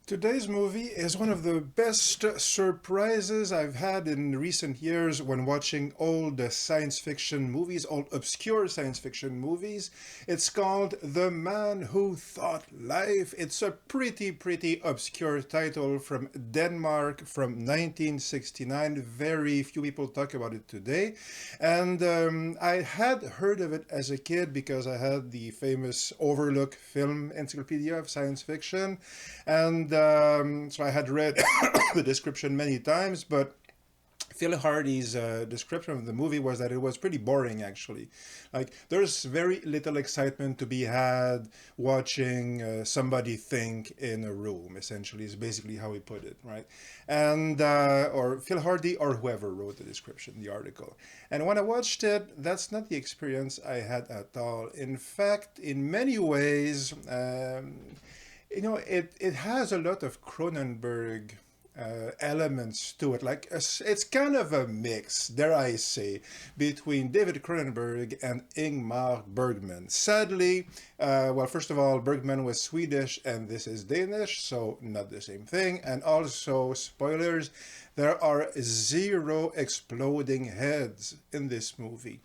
Today's movie is one of the best surprises I've had in recent years when watching old science fiction movies, old obscure science fiction movies. It's called The Man Who Thought Life. It's a pretty obscure title from Denmark from 1969. Very few people talk about it today. And I had heard of it as a kid because I had the famous Overlook film encyclopedia of science fiction. And so I had read the description many times, but Phil Hardy's description of the movie was that it was pretty boring, actually. Like, there's very little excitement to be had watching somebody think in a room, essentially, is basically how he put it, right? And, or Phil Hardy, or whoever wrote the description, the article. And when I watched it, that's not the experience I had at all. In fact, in many ways, it has a lot of Cronenberg elements to it. Like it's kind of a mix, dare I say, between David Cronenberg and Ingmar Bergman. Sadly, well, first of all, Bergman was Swedish and this is Danish, so not the same thing. And also, spoilers, there are zero exploding heads in this movie.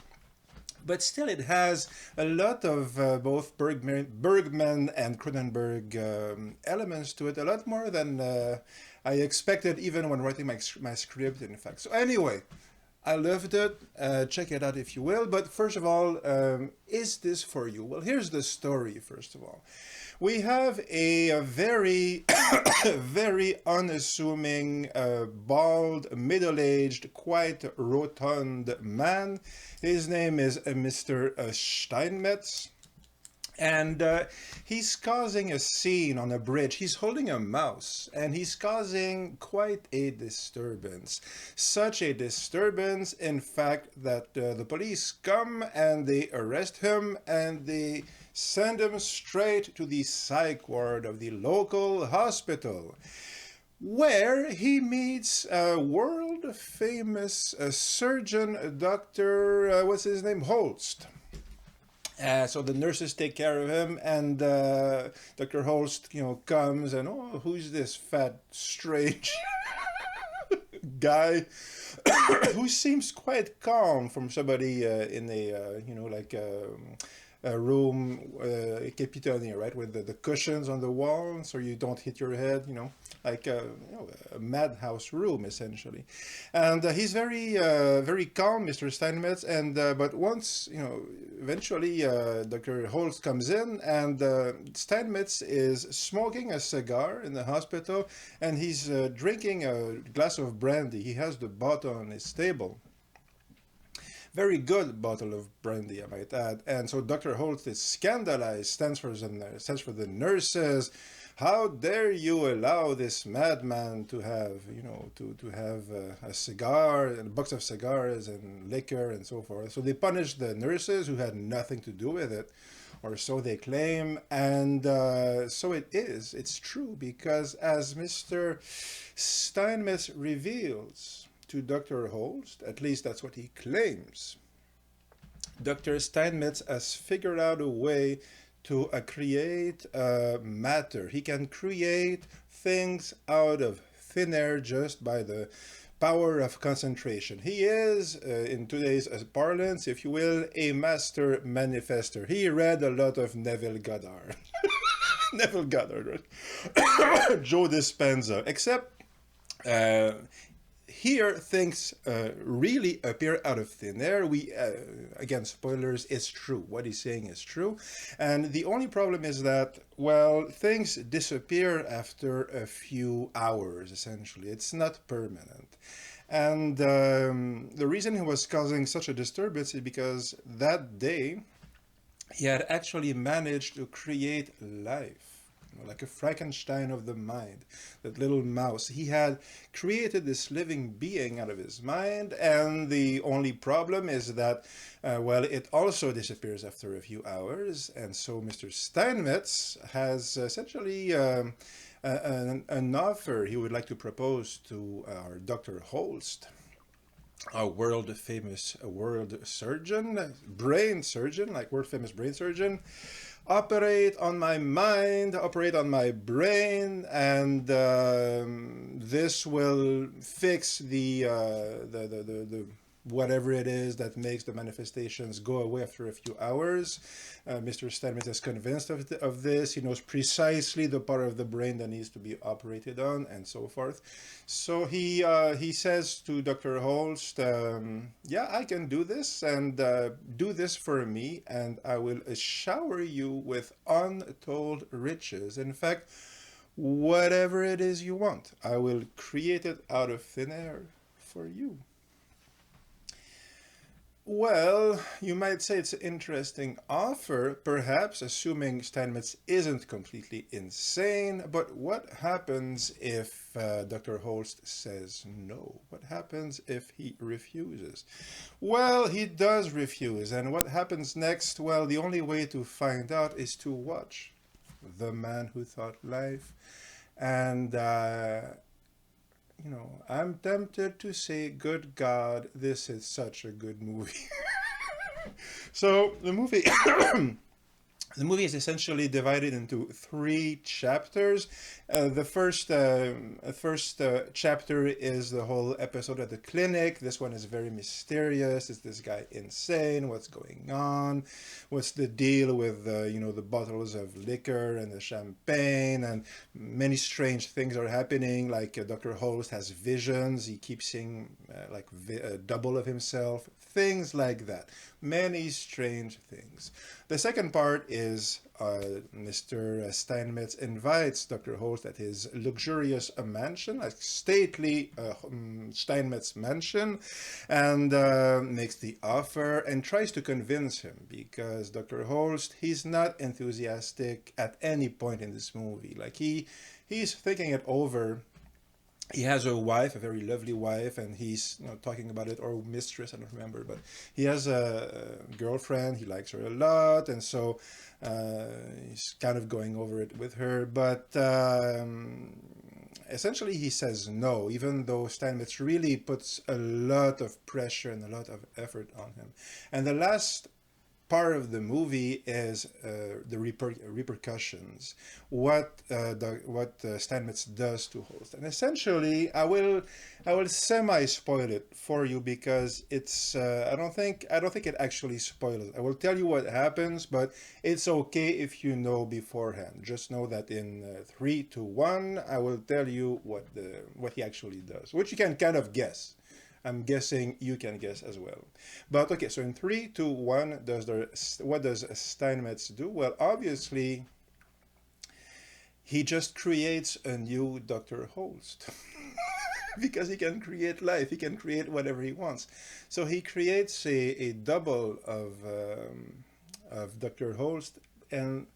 But still, it has a lot of both Bergman and Cronenberg elements to it, a lot more than I expected, even when writing my script, in fact. So anyway, I loved it. Check it out if you will. But first of all, is this for you? Well, here's the story, first of all. We have a very, very unassuming, bald, middle-aged, quite rotund man. His name is Mr. Steinmetz. And he's causing a scene on a bridge. He's holding a mouse and he's causing quite a disturbance. Such a disturbance, in fact, that the police come and they arrest him and they send him straight to the psych ward of the local hospital, where he meets a world famous surgeon, Dr. What's his name? Holst. So the nurses take care of him, and Dr. Holst, comes and, oh, who's this fat, strange guy who seems quite calm from somebody in a room, capitone, right, with the cushions on the wall, so you don't hit your head, like a madhouse room, essentially. And he's very calm, Mr. Steinmetz, and but once, eventually Dr. Holst comes in, and Steinmetz is smoking a cigar in the hospital, and he's drinking a glass of brandy. He has the bottle on his table. Very good bottle of brandy, I might add. And so Dr. Holt is scandalized, stands for the nurses. How dare you allow this madman to have, to have a cigar and a box of cigars and liquor and so forth. So they punish the nurses who had nothing to do with it, or so they claim. And so it is. It's true, because as Mr. Steinmetz reveals to Dr. Holst, at least that's what he claims, Dr. Steinmetz has figured out a way to create matter. He can create things out of thin air just by the power of concentration. He is, in today's parlance, if you will, a master manifester. He read a lot of Neville Goddard. Neville Goddard, right? Joe Dispenza, except here things really appear out of thin air. Again, spoilers, it's true. What he's saying is true. And the only problem is that, well, things disappear after a few hours, essentially. It's not permanent. And the reason he was causing such a disturbance is because that day he had actually managed to create life. Like a Frankenstein of the mind, that little mouse. He had created this living being out of his mind, and the only problem is that, well, it also disappears after a few hours, and so Mr. Steinmetz has essentially an offer he would like to propose to our Dr. Holst, a world famous world surgeon, brain surgeon, like world famous brain surgeon. operate on my mind, operate on my brain, and this will fix the whatever it is that makes the manifestations go away after a few hours. Mr. Steinmetz is convinced of this. He knows precisely the part of the brain that needs to be operated on, and so forth. So he says to Dr. Holst, yeah, I can do this, and do this for me, and I will shower you with untold riches. In fact, whatever it is you want, I will create it out of thin air for you. Well, you might say it's an interesting offer, perhaps, assuming Steinmetz isn't completely insane. But what happens if Dr. Holst says no? What happens if he refuses? Well, he does refuse. And what happens next? Well, the only way to find out is to watch The Man Who Thought Life. And I'm tempted to say, good God, this is such a good movie. So the movie the movie is essentially divided into three chapters. The first chapter is the whole episode at the clinic. This one is very mysterious. Is this guy insane? What's going on? What's the deal with the bottles of liquor and the champagne? And many strange things are happening. Like Dr. Holst has visions. He keeps seeing a double of himself. Things like that. Many strange things. The second part is Mr. Steinmetz invites Dr. Holst at his luxurious mansion, a stately Steinmetz mansion, and makes the offer and tries to convince him, because Dr. Holst, he's not enthusiastic at any point in this movie. Like he's thinking it over. He has a wife, a very lovely wife, and he's talking about it, or mistress, I don't remember, but he has a girlfriend. He likes her a lot, and so he's kind of going over it with her. But essentially, he says no, even though Steinmetz really puts a lot of pressure and a lot of effort on him. And the last part of the movie is the repercussions, what Steinmetz does to Holst, and essentially I will semi spoil it for you, because it's I don't think it actually spoils it. I will tell you what happens, but it's okay if you know beforehand. Just know that in 3, 2, 1, I will tell you what he actually does, which you can kind of guess. I'm guessing you can guess as well. But okay, so in 3, 2, 1, what does Steinmetz do? Well, obviously, he just creates a new Dr. Holst. Because he can create life, he can create whatever he wants. So he creates a double of Dr. Holst, and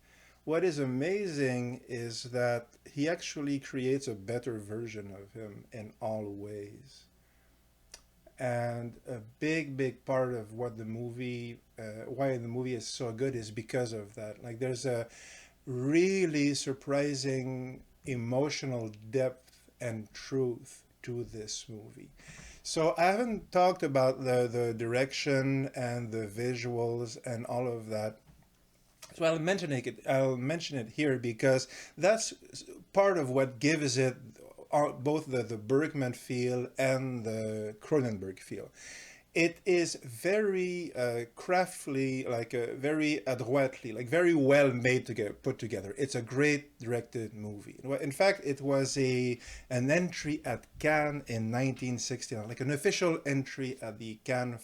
what is amazing is that he actually creates a better version of him in all ways. And a big part of what the movie, why the movie is so good, is because of that. Like, there's a really surprising emotional depth and truth to this movie. So I haven't talked about the direction and the visuals and all of that. So I'll mention it here, because that's part of what gives it both the Bergman feel and the Cronenberg feel. It is very craftily, very adroitly, like very well made put together. It's a great directed movie. In fact, it was an entry at Cannes in 1969, like an official entry at the Cannes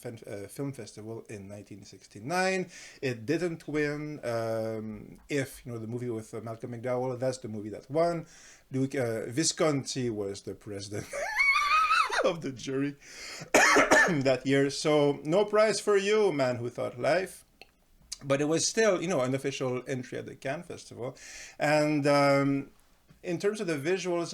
Film Festival in 1969. It didn't win. The movie with Malcolm McDowell, that's the movie that won. Visconti was the president of the jury that year. So no prize for you, Man Who Thought Life. But it was still, an official entry at the Cannes Festival. And in terms of the visuals,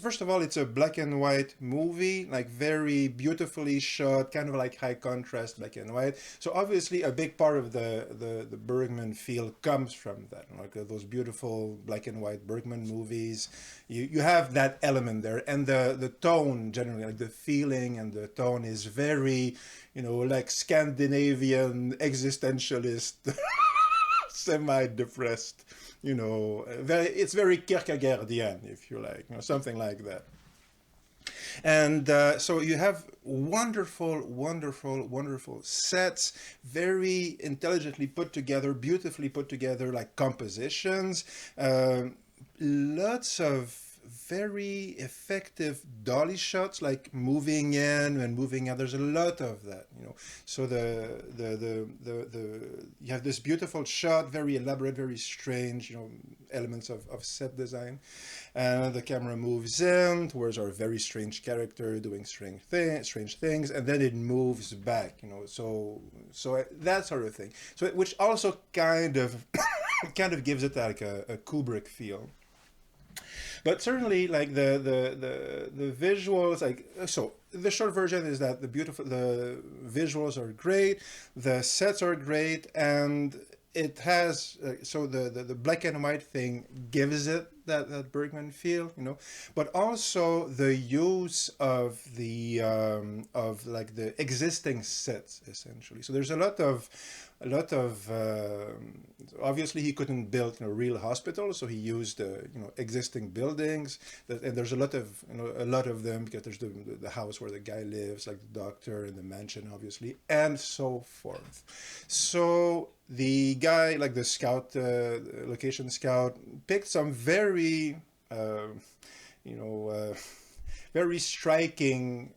first of all, it's a black and white movie, like very beautifully shot, kind of like high contrast black and white. So obviously a big part of the Bergman feel comes from that, like those beautiful black and white Bergman movies. You have that element there, and the tone generally, like the feeling and the tone is very, like Scandinavian existentialist semi-depressed, it's very Kierkegaardian, if you like, something like that. And so you have wonderful, wonderful, wonderful sets, very intelligently put together, beautifully put together, like compositions, lots of very effective dolly shots, like moving in and moving out. There's a lot of that. So the you have this beautiful shot, very elaborate, very strange, elements of set design. And the camera moves in towards our very strange character doing strange things, and then it moves back, so that sort of thing. So which also kind of kind of gives it like a Kubrick feel. But certainly, like the visuals, like, so the short version is that the visuals are great, the sets are great, and it has so the black and white thing gives it that Bergman feel, but also the use of the of like the existing sets essentially. So there's a lot of obviously he couldn't build real hospitals, so he used existing buildings, and there's a lot of them, because there's the house where the guy lives, like the doctor, and the mansion obviously, and so forth. So the guy, like the scout, location scout, picked some very very striking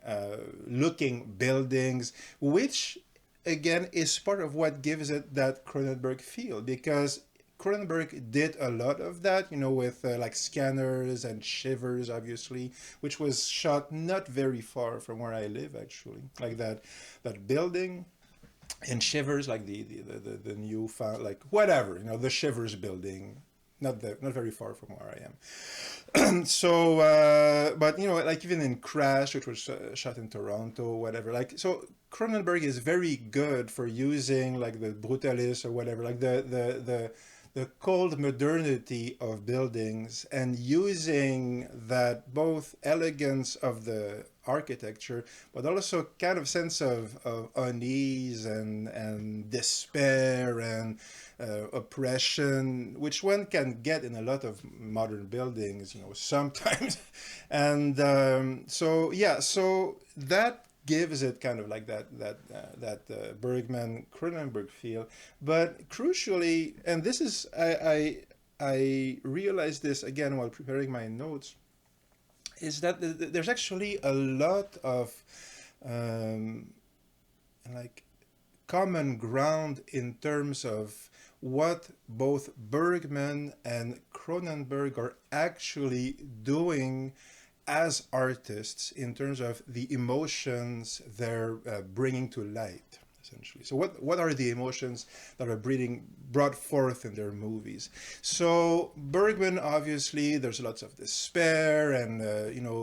looking buildings, which again is part of what gives it that Cronenberg feel, because Cronenberg did a lot of that, with like Scanners and Shivers, obviously, which was shot not very far from where I live, actually. Like that building in Shivers, like the new found, like whatever, the Shivers building, not very far from where I am. So, but like even in Crash, which was shot in Toronto, whatever, like, so Cronenberg is very good for using like the Brutalis or whatever, like the cold modernity of buildings, and using that both elegance of the architecture, but also kind of sense of unease and despair and oppression, which one can get in a lot of modern buildings, sometimes. And so that gives it kind of like that Bergman Cronenberg feel. But crucially, and this is I realized this again while preparing my notes, is that there's actually a lot of like common ground in terms of what both Bergman and Cronenberg are actually doing as artists in terms of the emotions they're bringing to light, essentially. So what are the emotions that are brought forth in their movies? So Bergman, obviously, there's lots of despair and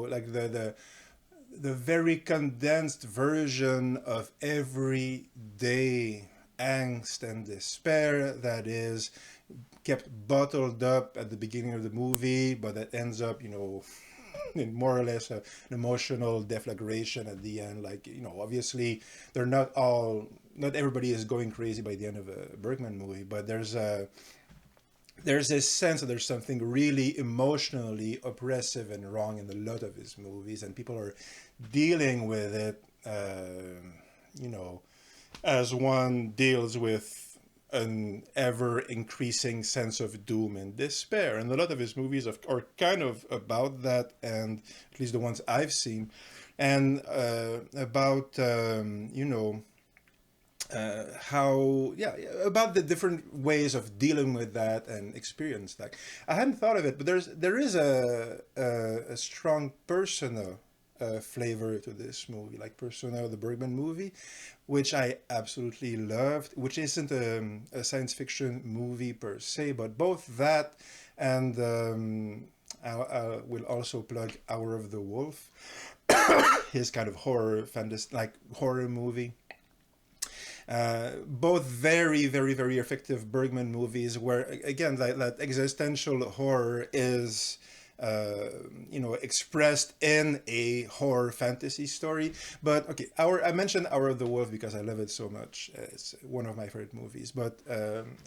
like the very condensed version of everyday angst and despair that is kept bottled up at the beginning of the movie, but that ends up, in more or less an emotional deflagration at the end. Like, obviously they're not everybody is going crazy by the end of a Bergman movie, but there's this sense that there's something really emotionally oppressive and wrong in a lot of his movies, and people are dealing with it, as one deals with an ever-increasing sense of doom and despair. And a lot of his movies are kind of about that, and at least the ones I've seen, and about, about the different ways of dealing with that and experience that. I hadn't thought of it, but there is a strong personal flavor to this movie, like Persona, the Bergman movie, which I absolutely loved, which isn't a science fiction movie per se, but both that and I will also plug Hour of the Wolf, his kind of horror fantasy, like horror movie. Both very, very, very effective Bergman movies where, again, that existential horror is uh, expressed in a horror fantasy story. But okay, I mentioned Hour of the Wolf because I love it so much. It's one of my favorite movies. But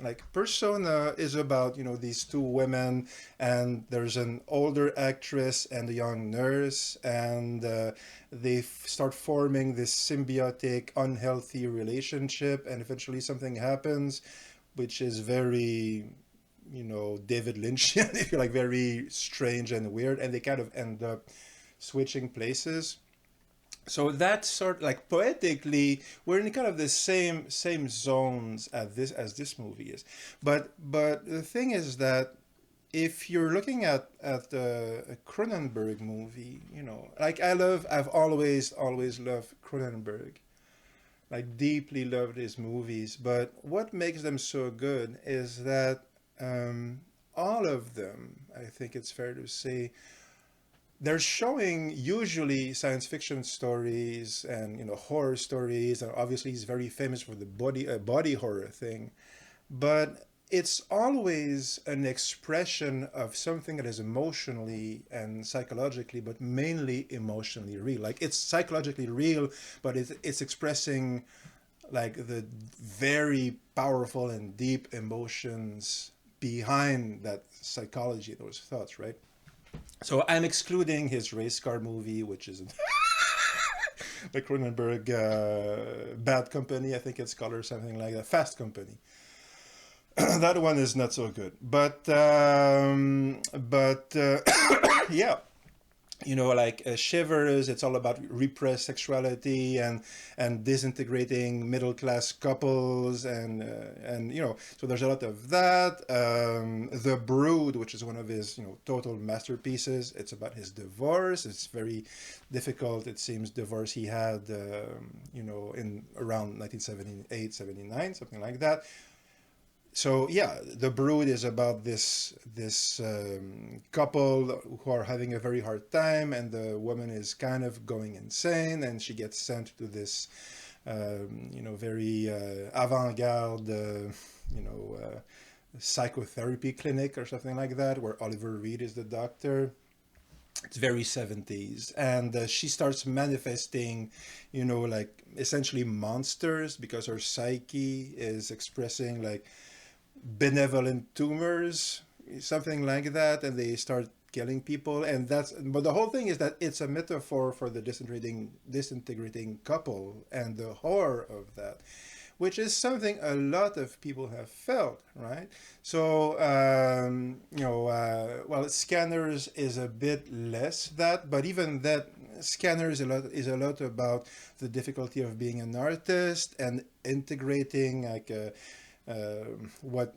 like Persona is about these two women, and there's an older actress and a young nurse, and they start forming this symbiotic, unhealthy relationship, and eventually something happens, which is very David Lynchian, if you like, very strange and weird, and they kind of end up switching places. So that sort of like poetically, we're in kind of the same zones as this movie is. But the thing is that if you're looking at a Cronenberg movie, like I've always loved Cronenberg, like deeply loved his movies. But what makes them so good is that all of them, I think it's fair to say, they're showing usually science fiction stories and horror stories, and obviously he's very famous for the body horror thing, but it's always an expression of something that is emotionally and psychologically, but mainly emotionally real. Like it's psychologically real, but it's expressing like the very powerful and deep emotions behind that psychology, those thoughts, right? So I'm excluding his race car movie, which is the Cronenberg Bad Company, I think it's called, or something like that. Fast Company. That one is not so good, but yeah, like Shivers, it's all about repressed sexuality and disintegrating middle class couples, and so there's a lot of that. The Brood, which is one of his total masterpieces, it's about his divorce. It's very difficult, it seems, divorce he had in around 1978, 79, something like that. So yeah, The Brood is about this couple who are having a very hard time, and the woman is kind of going insane, and she gets sent to this very avant-garde psychotherapy clinic or something like that, where Oliver Reed is the doctor. It's very 70s, and she starts manifesting like essentially monsters, because her psyche is expressing like benevolent tumors, something like that, and they start killing people. And but the whole thing is that it's a metaphor for the disintegrating couple and the horror of that, which is something a lot of people have felt, right? So well, Scanners is a bit less that, but even that, Scanners is a lot about the difficulty of being an artist and integrating like what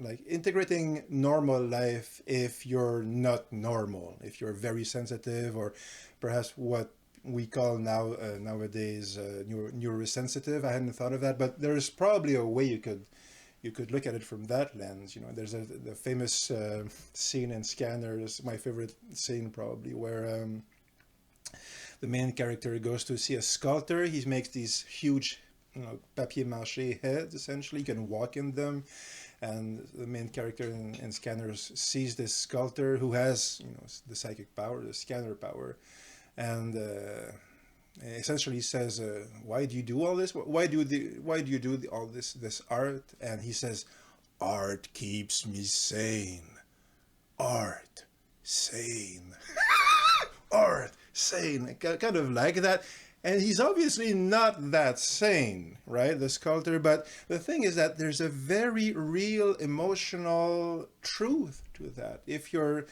like integrating normal life if you're not normal, if you're very sensitive, or perhaps what we call nowadays neurosensitive. I hadn't thought of that, but there's probably a way you could look at it from that lens. There's the famous scene in Scanners, my favorite scene probably, where the main character goes to see a sculptor. He makes these huge papier-mâché heads, essentially. You can walk in them, and the main character in Scanners sees this sculptor who has the psychic power, the scanner power, and essentially says, why do you do all this? Why do you do all this art? And he says, art keeps me sane. Art sane. Art sane, kind of like that. And he's obviously not that sane, right, the sculptor. But the thing is that there's a very real emotional truth to that. If you're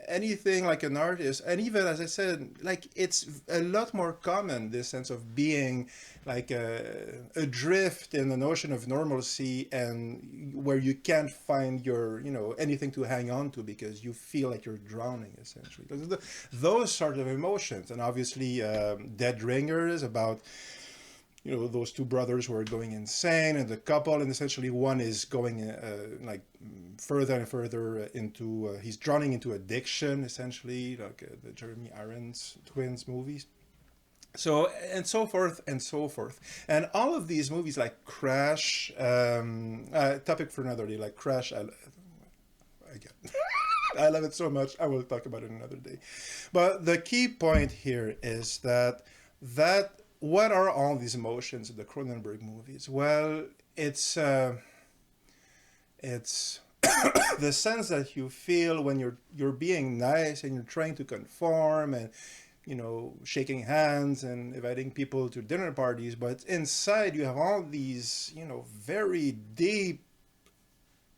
anything like an artist, and even, as I said, like it's a lot more common, this sense of being like adrift in an ocean of normalcy, and where you can't find your anything to hang on to, because you feel like you're drowning, essentially. Those sort of emotions. And obviously Dead Ringers, about those two brothers who are going insane, and the couple, and essentially one is going like further and further into he's drowning into addiction, essentially, like the Jeremy Irons twins movies. So, and so forth and so forth. And all of these movies, like Crash, topic for another day, like Crash, again. I love it so much. I will talk about it another day. But the key point here is that what are all these emotions in the Cronenberg movies? Well, it's the sense that you feel when you're being nice and you're trying to conform and shaking hands and inviting people to dinner parties, but inside you have all these very deep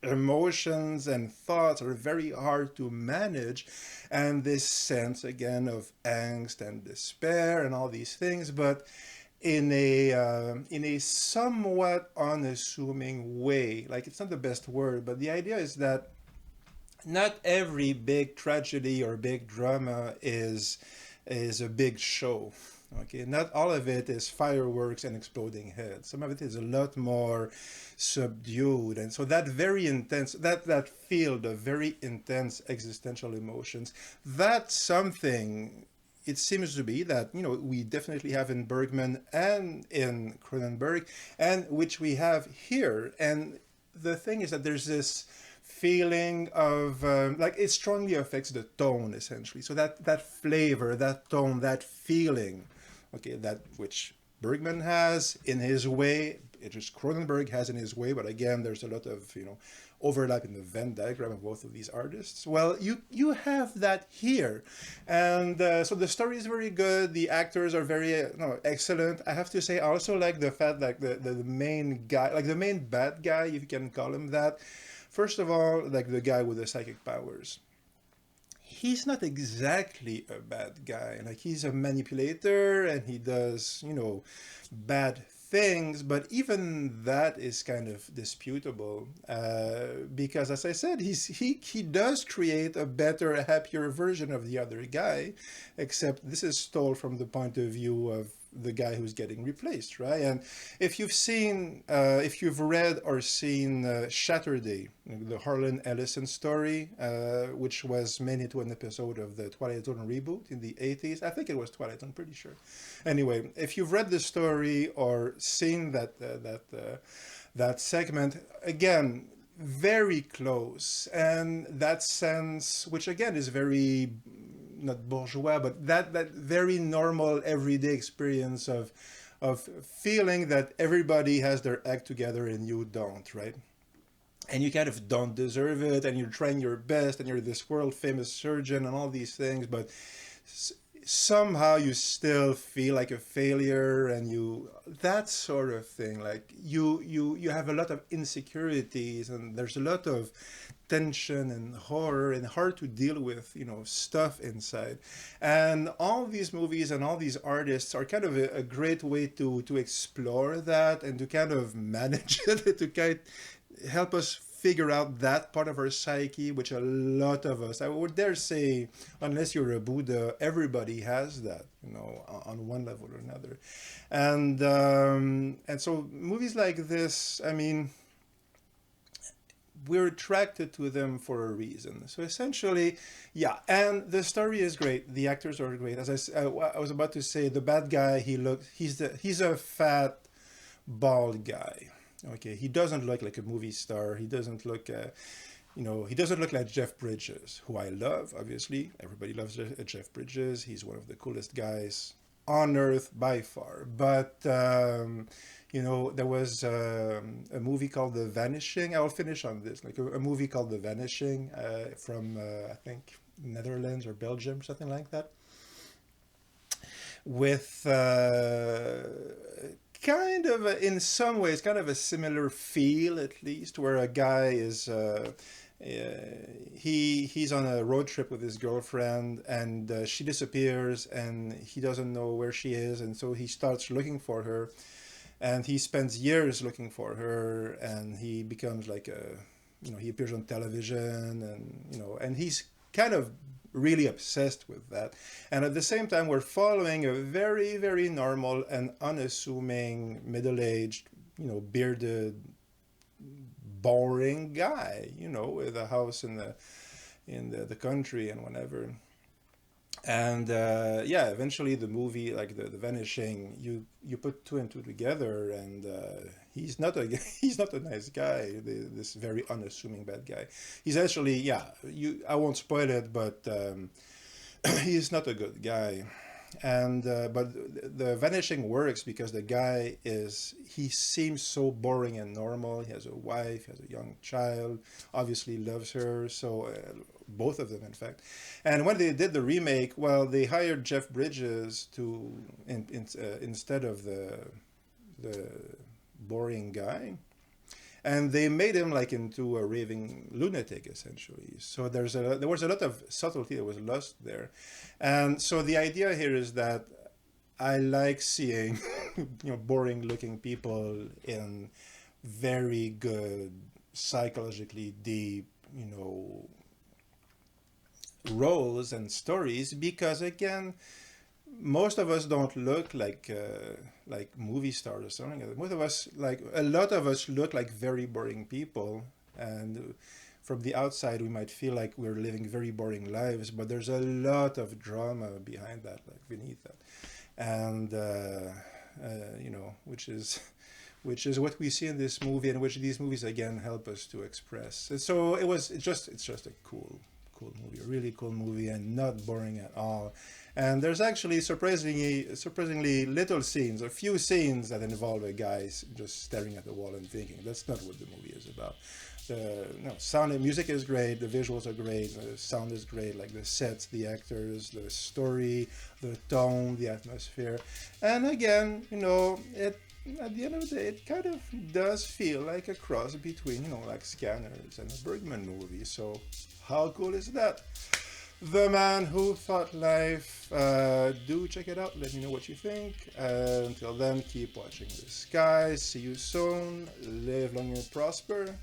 emotions and thoughts are very hard to manage, and this sense again of angst and despair and all these things, but in a somewhat unassuming way. Like, it's not the best word, but the idea is that not every big tragedy or big drama is a big show. Okay, not all of it is fireworks and exploding heads. Some of it is a lot more subdued, and so that very intense, that field of very intense existential emotions, that's something. It seems to be that we definitely have in Bergman and in Cronenberg, and which we have here. And the thing is that there's this feeling of like, it strongly affects the tone essentially. So that flavor, that tone, that feeling, okay, that which Bergman has in his way, it just Cronenberg has in his way. But again, there's a lot of overlap in the Venn diagram of both of these artists. Well, you have that here, and so the story is very good. The actors are very excellent. I have to say, I also like the fact that the main guy, like the main bad guy, if you can call him that. First of all, like the guy with the psychic powers, he's not exactly a bad guy. Like, he's a manipulator and he does, bad things, but even that is kind of disputable because, as I said, he does create a better, happier version of the other guy, except this is told from the point of view of the guy who's getting replaced, right? And if you've read or seen Shatterday, the Harlan Ellison story, which was made into an episode of the Twilight Zone reboot in the 80s, I think it was Twilight, I'm pretty sure. Anyway, if you've read the story or seen that segment, again, very close, and that sense, which again is very not bourgeois, but that very normal everyday experience of feeling that everybody has their act together and you don't, right? And you kind of don't deserve it, and you're trying your best, and you're this world famous surgeon and all these things, but somehow you still feel like a failure, and that sort of thing. Like, you have a lot of insecurities, and there's a lot of tension and horror and hard to deal with stuff inside. And all these movies and all these artists are kind of a great way to explore that and to kind of manage it, to kind of help us figure out that part of our psyche, which a lot of us, I would dare say, unless you're a Buddha, everybody has that, on one level or another. And so movies like this, I mean, we're attracted to them for a reason. So essentially, yeah, and the story is great. The actors are great. As I was about to say, the bad guy, he's a fat, bald guy. Okay, he doesn't look like a movie star. He doesn't look, he doesn't look like Jeff Bridges, who I love, obviously. Everybody loves Jeff Bridges. He's one of the coolest guys on earth by far. But, there was a movie called The Vanishing. I will finish on this. Like a movie called The Vanishing from, I think, Netherlands or Belgium, something like that. With kind of, in some ways, kind of a similar feel, at least, where a guy is... he's on a road trip with his girlfriend, and she disappears, and he doesn't know where she is, and so he starts looking for her, and he spends years looking for her, and he becomes like he appears on television, and he's kind of really obsessed with that. And at the same time, we're following a very, very normal and unassuming middle-aged, bearded, boring guy, with a house in the country and whatever. And yeah, eventually the movie, like the Vanishing, you put two and two together, and he's not a he's not a nice guy. This very unassuming bad guy. He's actually, yeah. I won't spoil it, but he's not a good guy. And but the Vanishing works because the guy he seems so boring and normal. He has a wife, he has a young child, obviously loves her. So both of them, in fact. And when they did the remake, well, they hired Jeff Bridges to instead of the boring guy, and they made him like into a raving lunatic essentially. So there was a lot of subtlety that was lost there. And so the idea here is that I like seeing boring looking people in very good, psychologically deep, roles and stories, because again, most of us don't look like movie stars or something. Most of us, like a lot of us, look like very boring people, and from the outside we might feel like we're living very boring lives, but there's a lot of drama behind that, like beneath that, and which is what we see in this movie, and which these movies again help us to express. And so it's just a cool movie, a really cool movie, and not boring at all. And there's actually surprisingly little scenes, a few scenes that involve a guy just staring at the wall and thinking. That's not what the movie is about. The sound and music is great, the visuals are great, the sound is great, like the sets, the actors, the story, the tone, the atmosphere. And again, it at the end of the day, it kind of does feel like a cross between, like Scanners and a Bergman movie. So how cool is that? The Man Who Thought Life. Do check it out. Let me know what you think. Until then, keep watching the skies. See you soon. Live long and prosper.